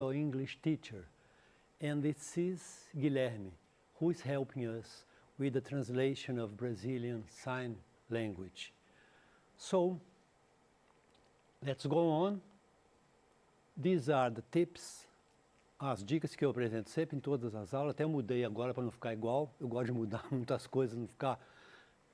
your English teacher, and this is Guilherme, who is helping us with the translation of Brazilian Sign Language. So, let's go on. These are the tips, as dicas que eu apresento sempre em todas as aulas. Até mudei agora para não ficar igual. Eu gosto de mudar muitas coisas, não ficar...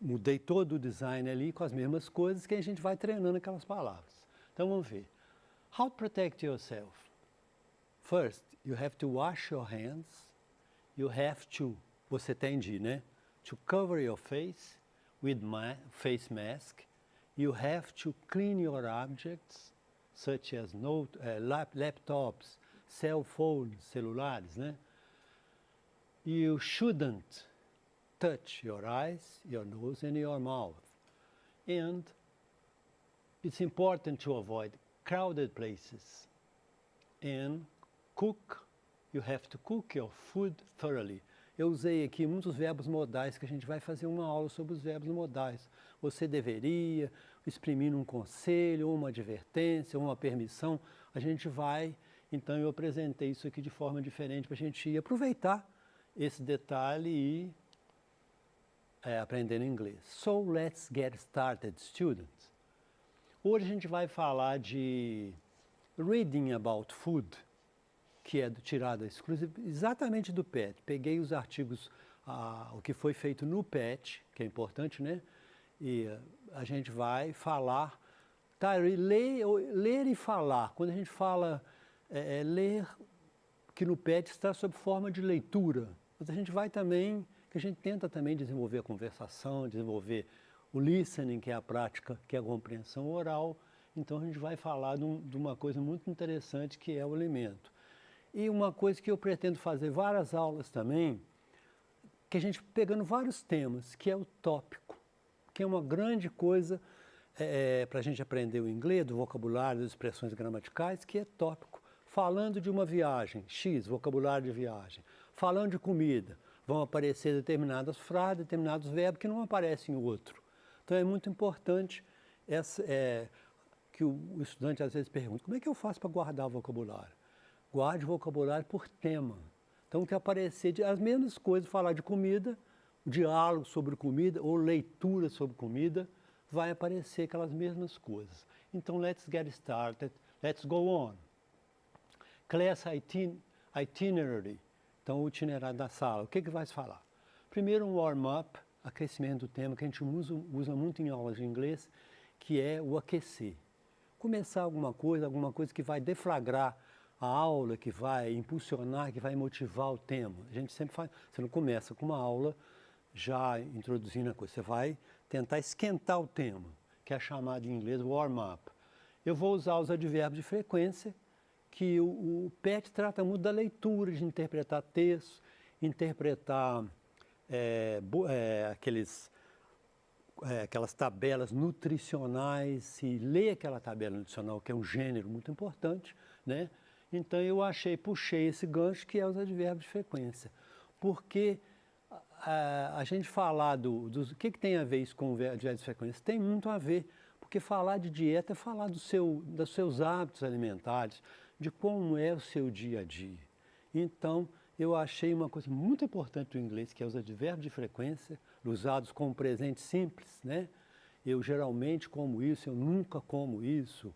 Mudei todo o design ali com as mesmas coisas que a gente vai treinando aquelas palavras. Então vamos ver. How to protect yourself? First, you have to wash your hands. You have to, você tem de, né? To cover your face with face mask. You have to clean your objects, such as laptops, cell phones, celulares, né? You shouldn't touch your eyes, your nose, and your mouth. And it's important to avoid crowded places. And you have to cook your food thoroughly. Eu usei aqui muitos verbos modais, que a gente vai fazer uma aula sobre os verbos modais. Você deveria, exprimir um conselho, ou uma advertência, ou uma permissão. A gente vai, então eu apresentei isso aqui de forma diferente para a gente aproveitar esse detalhe e aprender inglês. So, let's get started, students. Hoje a gente vai falar de reading about food, que é tirado exatamente do PET. Peguei os artigos, o que foi feito no PET, que é importante, né? E a gente vai falar, ler e falar. Quando a gente fala ler, que no PET está sob forma de leitura. Mas a gente vai também, que a gente tenta também desenvolver a conversação, desenvolver o listening, que é a prática, que é a compreensão oral. Então a gente vai falar de uma coisa muito interessante, que é o alimento. E uma coisa que eu pretendo fazer várias aulas também, que a gente pegando vários temas, que é o tópico, que é uma grande coisa para a gente aprender o inglês, do vocabulário, das expressões gramaticais, que é tópico. Falando de uma viagem, X, vocabulário de viagem. Falando de comida, vão aparecer determinadas frases, determinados verbos que não aparecem em outro. Então é muito importante que o estudante às vezes pergunta, como é que eu faço para guardar o vocabulário? Guarde o vocabulário por tema. Então, que aparecer as mesmas coisas, falar de comida, o diálogo sobre comida ou leitura sobre comida, vai aparecer aquelas mesmas coisas. Então, let's get started. Let's go on. Class itinerary. Então, o itinerário da sala. O que vai se falar? Primeiro, um warm-up, aquecimento do tema, que a gente usa muito em aulas de inglês, que é o aquecer. Começar alguma coisa que vai deflagrar a aula, que vai impulsionar, que vai motivar o tema. A gente sempre faz, você não começa com uma aula já introduzindo a coisa, você vai tentar esquentar o tema, que é chamado em inglês warm-up. Eu vou usar os advérbios de frequência, que o PET trata muito da leitura, de interpretar textos, interpretar aquelas tabelas nutricionais, e ler aquela tabela nutricional, que é um gênero muito importante, né? Então, eu puxei esse gancho, que é os advérbios de frequência. Porque a gente falar o que tem a ver isso com advérbios de frequência? Tem muito a ver, porque falar de dieta é falar dos seus hábitos alimentares, de como é o seu dia a dia. Então, eu achei uma coisa muito importante do inglês, que é os advérbios de frequência, usados como presente simples, né? Eu geralmente como isso, eu nunca como isso.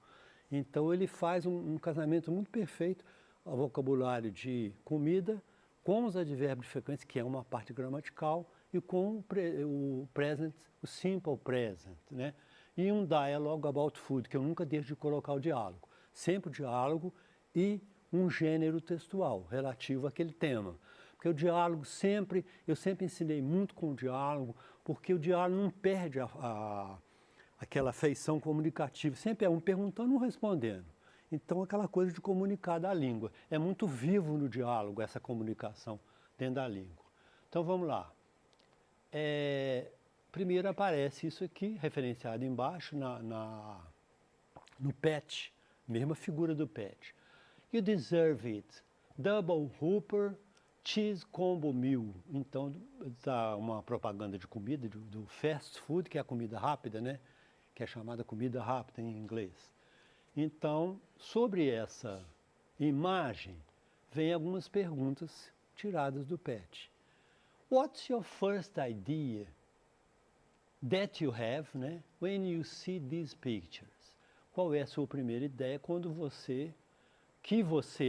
Então, ele faz um casamento muito perfeito ao vocabulário de comida, com os advérbios de frequência, que é uma parte gramatical, e com o present, o simple present, né? E um dialogue about food, que eu nunca deixo de colocar o diálogo. Sempre o diálogo e um gênero textual relativo àquele tema. Porque o diálogo eu sempre ensinei muito com o diálogo, porque o diálogo não perde aquela feição comunicativa, sempre é um perguntando e um respondendo. Então, aquela coisa de comunicar da língua. É muito vivo no diálogo essa comunicação dentro da língua. Então, vamos lá. Primeiro aparece isso aqui, referenciado embaixo no PET, mesma figura do PET. You deserve it. Double Whopper Cheese Combo Meal. Então, está uma propaganda de comida, do fast food, que é a comida rápida, né? Que é chamada comida rápida em inglês. Então, sobre imagem, vem algumas perguntas tiradas do PET. What's your first idea that you have, né, when you see these pictures? Qual é a sua primeira ideia quando você,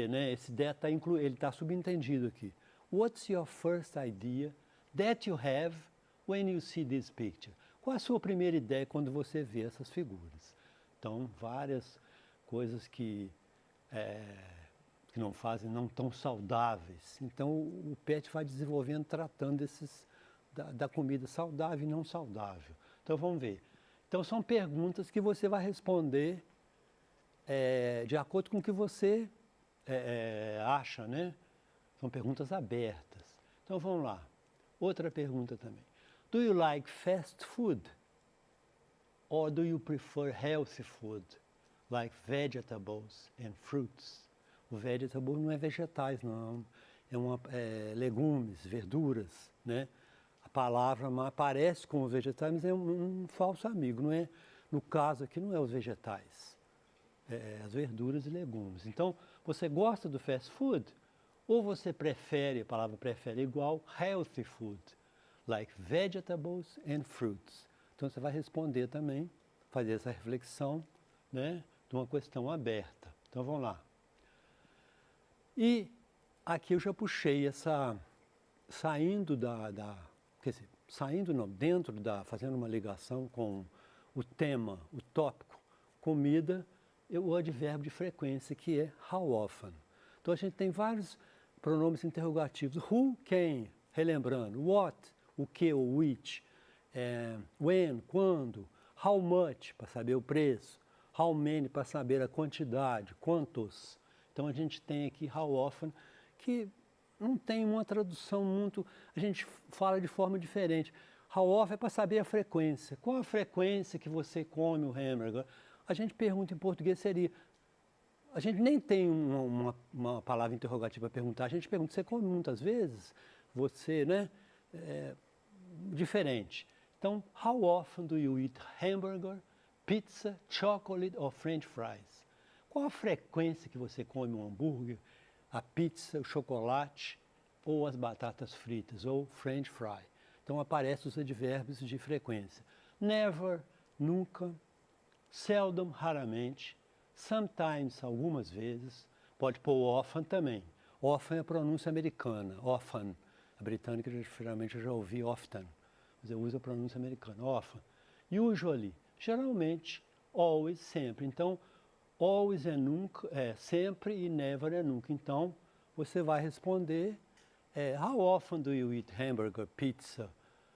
né, esse ideia ele está subentendido aqui. What's your first idea that you have when you see this picture? Qual a sua primeira ideia quando você vê essas figuras? Então, várias coisas que não tão saudáveis. Então, o PET vai desenvolvendo, tratando da comida saudável e não saudável. Então, vamos ver. Então, são perguntas que você vai responder de acordo com o que você acha, né? São perguntas abertas. Então, vamos lá. Outra pergunta também. Do you like fast food? Or do you prefer healthy food, like vegetables and fruits? O vegetable não é vegetais, não. É legumes, verduras, né? A palavra aparece como vegetais, mas é um falso amigo, não é? No caso aqui não é os vegetais, as verduras e legumes. Então, você gosta do fast food? Ou você prefere, a palavra prefere igual, healthy food, like vegetables and fruits. Então, você vai responder também, fazer essa reflexão, né, de uma questão aberta. Então, vamos lá. E aqui eu já puxei fazendo uma ligação com o tema, o tópico, comida, o advérbio de frequência, que é how often. Então, a gente tem vários pronomes interrogativos. Who, quem, relembrando. What, o que, o which. When, quando. How much, para saber o preço. How many, para saber a quantidade, quantos. Então, a gente tem aqui how often, que não tem uma tradução muito... A gente fala de forma diferente. How often é para saber a frequência. Qual a frequência que você come o hambúrguer? A gente pergunta em português seria... A gente nem tem uma palavra interrogativa para perguntar. A gente pergunta, você come muitas vezes? Você, né? Diferente. Então, how often do you eat hamburger, pizza, chocolate or french fries? Qual a frequência que você come um hambúrguer, a pizza, o chocolate ou as batatas fritas ou french fry? Então, aparecem os advérbios de frequência. Never, nunca. Seldom, raramente. Sometimes, algumas vezes. Pode pôr often também. Often é a pronúncia americana. Often. A britânica, geralmente, eu já ouvi often. Mas eu uso a pronúncia americana. Often. Usually. Geralmente. Always, sempre. Então, always é nunca, sempre, e never é nunca. Então, você vai responder, how often do you eat hamburger, pizza,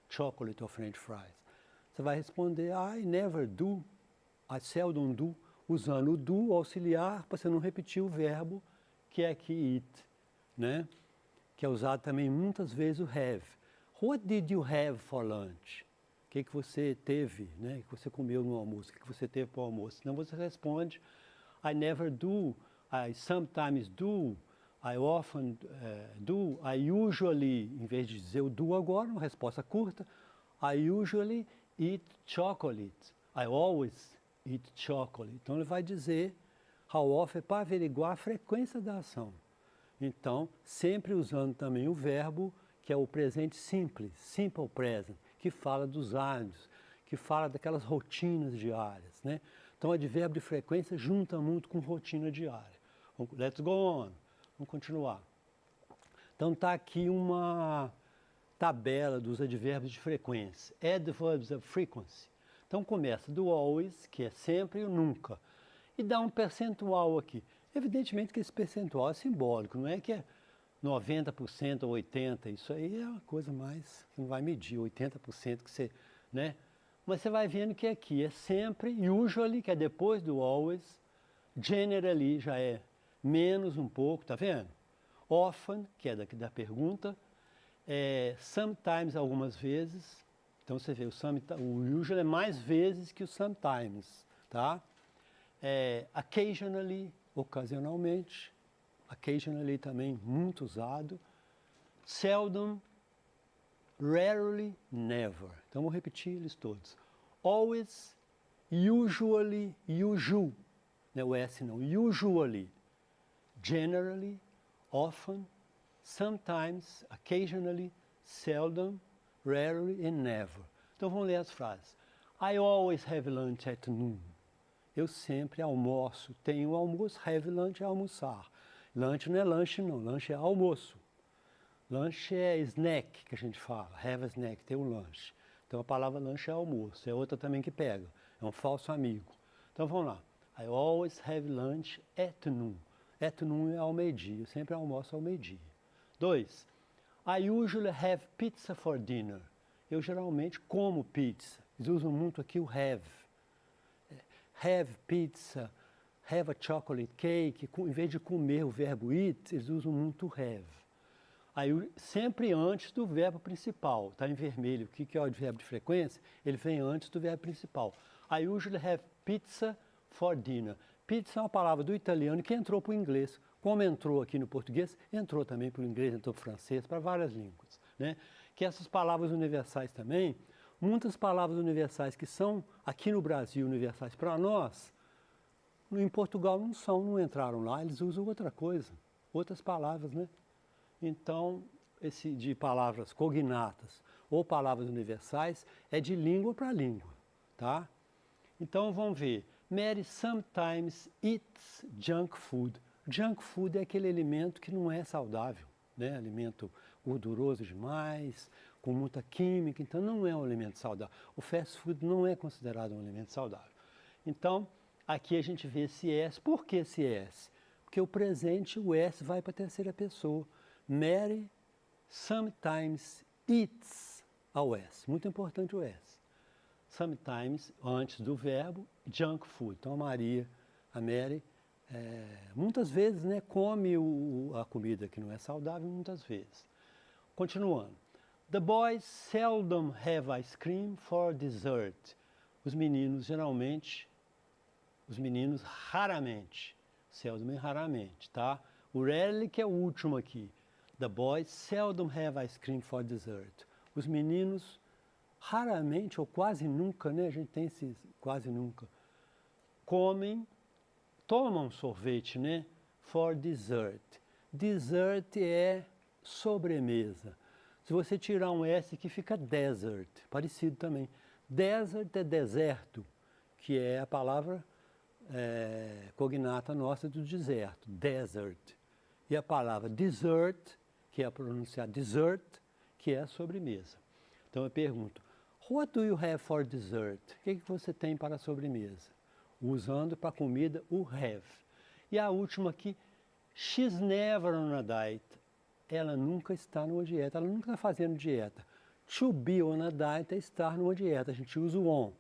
chocolate or french fries? Você vai responder, I never do, I seldom do, usando o do auxiliar para você não repetir o verbo que é aqui eat, né? Que é usado também muitas vezes o have. What did you have for lunch? O que você teve, né? O que você comeu no almoço? O que você teve para o almoço? Então você responde, I never do, I sometimes do, I often do, I usually, em vez de dizer o do agora, uma resposta curta, I usually eat chocolate, I always eat chocolate. Então ele vai dizer how often para averiguar a frequência da ação. Então, sempre usando também o verbo, que é o presente simples, simple present, que fala dos hábitos, que fala daquelas rotinas diárias, né? Então, o advérbio de frequência junta muito com rotina diária. Let's go on. Vamos continuar. Então, está aqui uma tabela dos advérbios de frequência. Adverbs of frequency. Então, começa do always, que é sempre, e o nunca. E dá um percentual aqui. Evidentemente que esse percentual é simbólico, não é que é 90% ou 80%. Isso aí é uma coisa mais que não vai medir, 80% que você, né? Mas você vai vendo que aqui é sempre, usually, que é depois do always, generally já é menos um pouco, tá vendo? Often, que é daqui da pergunta, sometimes, algumas vezes. Então você vê, o usually é mais vezes que o sometimes, tá? Occasionally, ocasionalmente. Occasionally também muito usado. Seldom, rarely, never. Então, vou repetir eles todos. Always, usually, usual. Não é o S não. Usually. generally, often, sometimes, occasionally, seldom, rarely and never. Então vamos ler as frases. I always have lunch at noon. Eu sempre almoço. Tenho almoço. Have lunch é almoçar. Lunch não é lanche não. Lanche é almoço. Lanche é snack que a gente fala. Have a snack, ter um lanche. Então a palavra lanche é almoço. É outra também que pega. É um falso amigo. Então vamos lá. I always have lunch at noon. At noon é ao meio-dia. Eu sempre almoço ao meio-dia. 2. I usually have pizza for dinner. Eu geralmente como pizza. Eles usam muito aqui o have. Have pizza, have a chocolate cake. Em vez de comer o verbo eat, eles usam muito have. Aí, sempre antes do verbo principal. Está em vermelho. O que é o verbo de frequência? Ele vem antes do verbo principal. I usually have pizza for dinner. Pizza é uma palavra do italiano que entrou para o inglês. Como entrou aqui no português, entrou também para o inglês, entrou para o francês, para várias línguas. Né? Que essas palavras universais também, muitas palavras universais que são aqui no Brasil universais para nós, em Portugal não são, não entraram lá, eles usam outra coisa, outras palavras, né? Então, esse de palavras cognatas ou palavras universais é de língua para língua, tá? Então, vamos ver. Mary sometimes eats junk food. Junk food é aquele alimento que não é saudável, né? Alimento gorduroso demais, com muita química, então não é um alimento saudável. O fast food não é considerado um alimento saudável. Então, aqui a gente vê esse S. Por que esse S? Porque o presente, o S vai para a terceira pessoa. Mary sometimes eats ao S. Muito importante o S. Sometimes, antes do verbo, junk food. Então, a Mary, muitas vezes, né, come a comida que não é saudável, muitas vezes. Continuando. The boys seldom have ice cream for dessert. Os meninos raramente, seldom e raramente, tá? O rarely que é o último aqui. The boys seldom have ice cream for dessert. Os meninos raramente ou quase nunca, né? A gente tem esses quase nunca. Tomam sorvete, né? For dessert. Dessert é sobremesa. Se você tirar um S aqui fica desert, parecido também. Desert é deserto, que é a palavra cognata nossa do deserto, desert. E a palavra dessert, que é pronunciar dessert, que é a sobremesa. Então eu pergunto, what do you have for dessert? O que você tem para a sobremesa? Usando para comida o have. E a última aqui, she's never on a diet. Ela nunca está numa dieta, ela nunca está fazendo dieta. To be on a diet é estar numa dieta, a gente usa o on.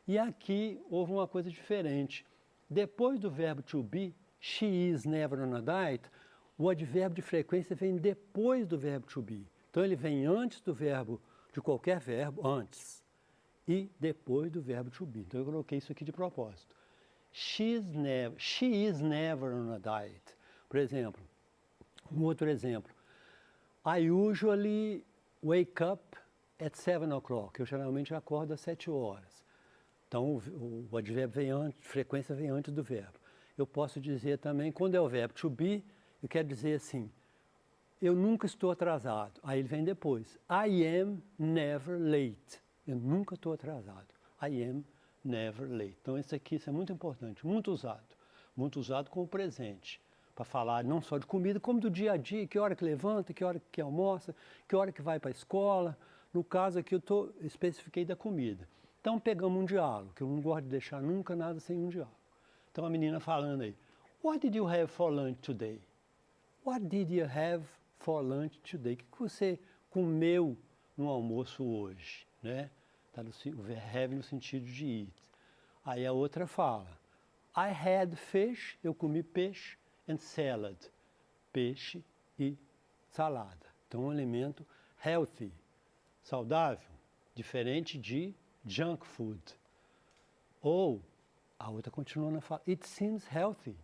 E aqui houve uma coisa diferente. Depois do verbo to be, she is never on a diet, o advérbio de frequência vem depois do verbo to be. Então ele vem antes do verbo, de qualquer verbo, antes, e depois do verbo to be. Então eu coloquei isso aqui de propósito. She is never on a diet. Por exemplo, um outro exemplo. I usually wake up at 7 o'clock. Eu geralmente acordo às 7 horas. Então, o advérbio vem antes, frequência vem antes do verbo. Eu posso dizer também, quando é o verbo to be, eu quero dizer assim, eu nunca estou atrasado. Aí ele vem depois. I am never late. Eu nunca estou atrasado. I am never late. Então, isso é muito importante, muito usado como presente. Para falar não só de comida, como do dia a dia, que hora que levanta, que hora que almoça, que hora que vai para a escola. No caso aqui eu especifiquei da comida. Então pegamos um diálogo, que eu não gosto de deixar nunca nada sem um diálogo. Então a menina falando aí, what did you have for lunch today? What did you have for lunch today? O que você comeu no almoço hoje? Né? Tá o have no sentido de eat. Aí a outra fala, I had fish, eu comi peixe, and salad, peixe e salada. Então, um alimento healthy, saudável, diferente de junk food. Ou, a outra continua na fala, it seems healthy.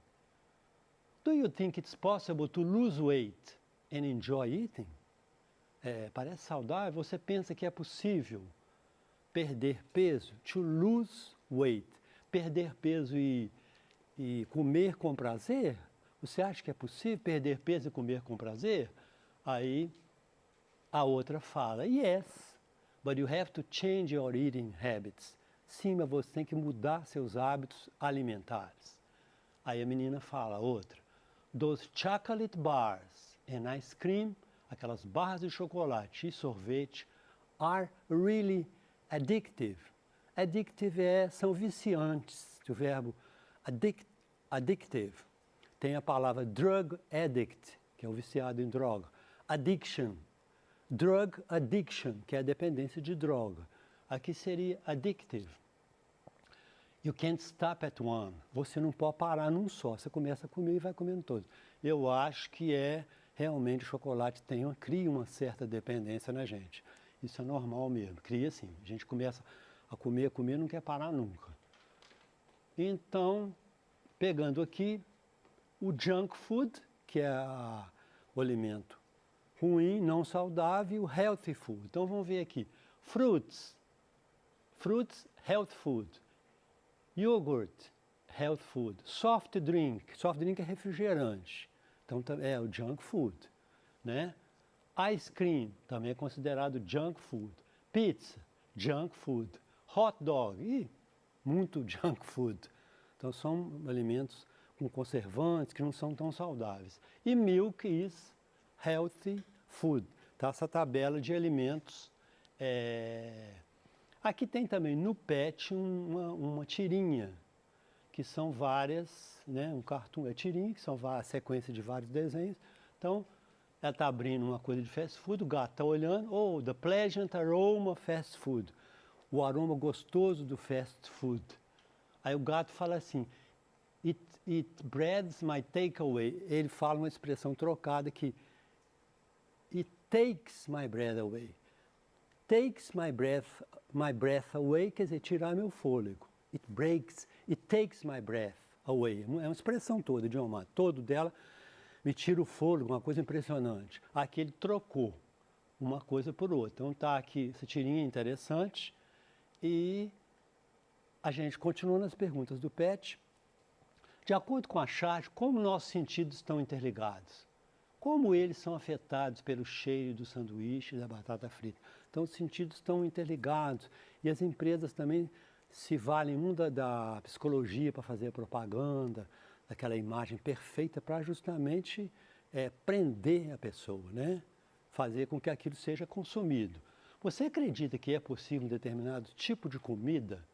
Do you think it's possible to lose weight and enjoy eating? Parece saudável, você pensa que é possível perder peso, to lose weight, perder peso e comer com prazer? Você acha que é possível perder peso e comer com prazer? Aí a outra fala, yes, but you have to change your eating habits. Sim, mas você tem que mudar seus hábitos alimentares. Aí a menina fala, outra, those chocolate bars and ice cream, aquelas barras de chocolate e sorvete, are really addictive. Addictive são viciantes, o verbo addictive. Tem a palavra drug addict, que é o viciado em droga. Addiction, drug addiction, que é a dependência de droga. Aqui seria addictive. You can't stop at one. Você não pode parar num só. Você começa a comer e vai comendo todos. Eu acho que realmente o chocolate cria uma certa dependência na gente. Isso é normal mesmo, cria sim. A gente começa a comer, não quer parar nunca. Então, pegando aqui, o junk food, que é o alimento ruim, não saudável, e o healthy food. Então, vamos ver aqui. Fruits, health food. Yogurt, health food. Soft drink é refrigerante. Então, é o junk food, né? Ice cream, também é considerado junk food. Pizza, junk food. Hot dog, muito junk food. Então, são alimentos com conservantes que não são tão saudáveis. E milk is healthy food. Tá? Essa tabela de alimentos. Aqui tem também no PET uma tirinha, que são várias, né? Um cartoon é tirinha, que são a sequência de vários desenhos. Então, ela está abrindo uma coisa de fast food, o gato está olhando, the pleasant aroma fast food. O aroma gostoso do fast food. Aí o gato fala assim, it breeds my takeaway. Ele fala uma expressão trocada que it takes my breath away. Takes my breath away quer dizer tirar meu fôlego. It takes my breath away. É uma expressão toda, idioma todo dela, me tira o fôlego, uma coisa impressionante. Aqui ele trocou uma coisa por outra. Então tá aqui, essa tirinha interessante. E a gente continua nas perguntas do PET. De acordo com a charge, como nossos sentidos estão interligados? Como eles são afetados pelo cheiro do sanduíche e da batata frita? Então, os sentidos estão interligados. E as empresas também se valem muito da psicologia para fazer propaganda, daquela imagem perfeita para justamente prender a pessoa, né? Fazer com que aquilo seja consumido. Você acredita que é possível um determinado tipo de comida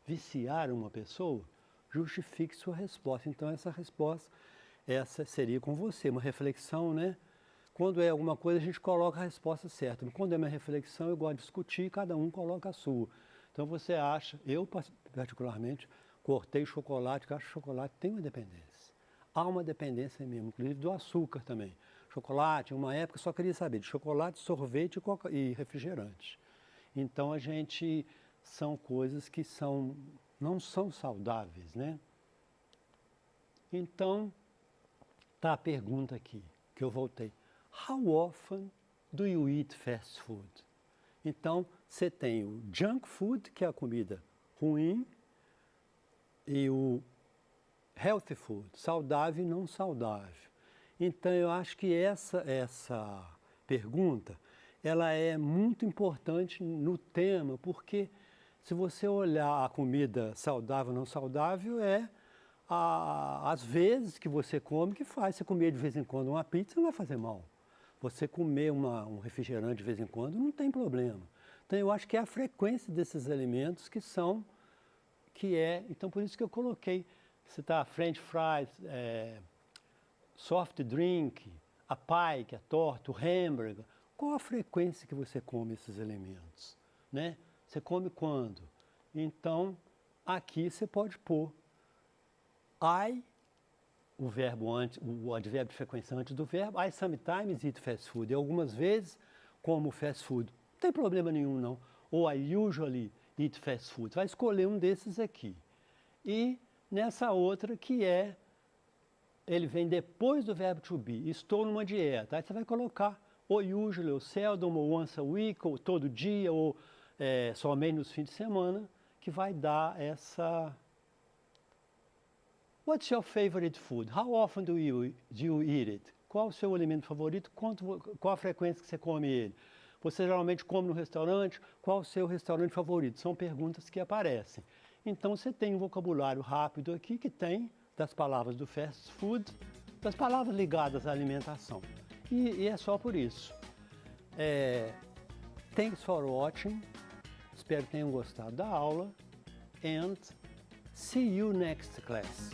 viciar uma pessoa? Justifique sua resposta. Então, essa seria com você, uma reflexão, né? Quando é alguma coisa, a gente coloca a resposta certa. Quando é uma reflexão, eu gosto de discutir e cada um coloca a sua. Então, você acha, eu particularmente, cortei chocolate, porque eu acho que chocolate tem uma dependência. Há uma dependência mesmo, inclusive do açúcar também. Chocolate, uma época, só queria saber de chocolate, sorvete e refrigerante. Então, são coisas que não são saudáveis, né? Então, tá a pergunta aqui, que eu voltei. How often do you eat fast food? Então, você tem o junk food, que é a comida ruim, e o healthy food, saudável e não saudável. Então, eu acho que essa pergunta, ela é muito importante no tema, porque se você olhar a comida saudável ou não saudável, às vezes que você come que faz. Você comer de vez em quando uma pizza não vai fazer mal. Você comer um refrigerante de vez em quando não tem problema. Então, eu acho que é a frequência desses alimentos então por isso que eu coloquei, você tá French fries, soft drink, a pie, que é torta, o hambúrguer. Qual a frequência que você come esses alimentos, né? Você come quando? Então, aqui você pode pôr o advérbio de frequência antes do verbo, I sometimes eat fast food. E algumas vezes como fast food. Não tem problema nenhum, não. Ou I usually eat fast food. Vai escolher um desses aqui. E nessa outra ele vem depois do verbo to be. Estou numa dieta. Aí você vai colocar ou usually, ou seldom, ou once a week, ou todo dia, ou somente nos fins de semana, que vai dar What's your favorite food? How often do you eat it? Qual o seu alimento favorito? Qual a frequência que você come ele? Você geralmente come no restaurante? Qual o seu restaurante favorito? São perguntas que aparecem. Então você tem um vocabulário rápido aqui que tem das palavras do fast food, das palavras ligadas à alimentação. E é só por isso. Thanks for watching. Espero que tenham gostado da aula. And see you next class.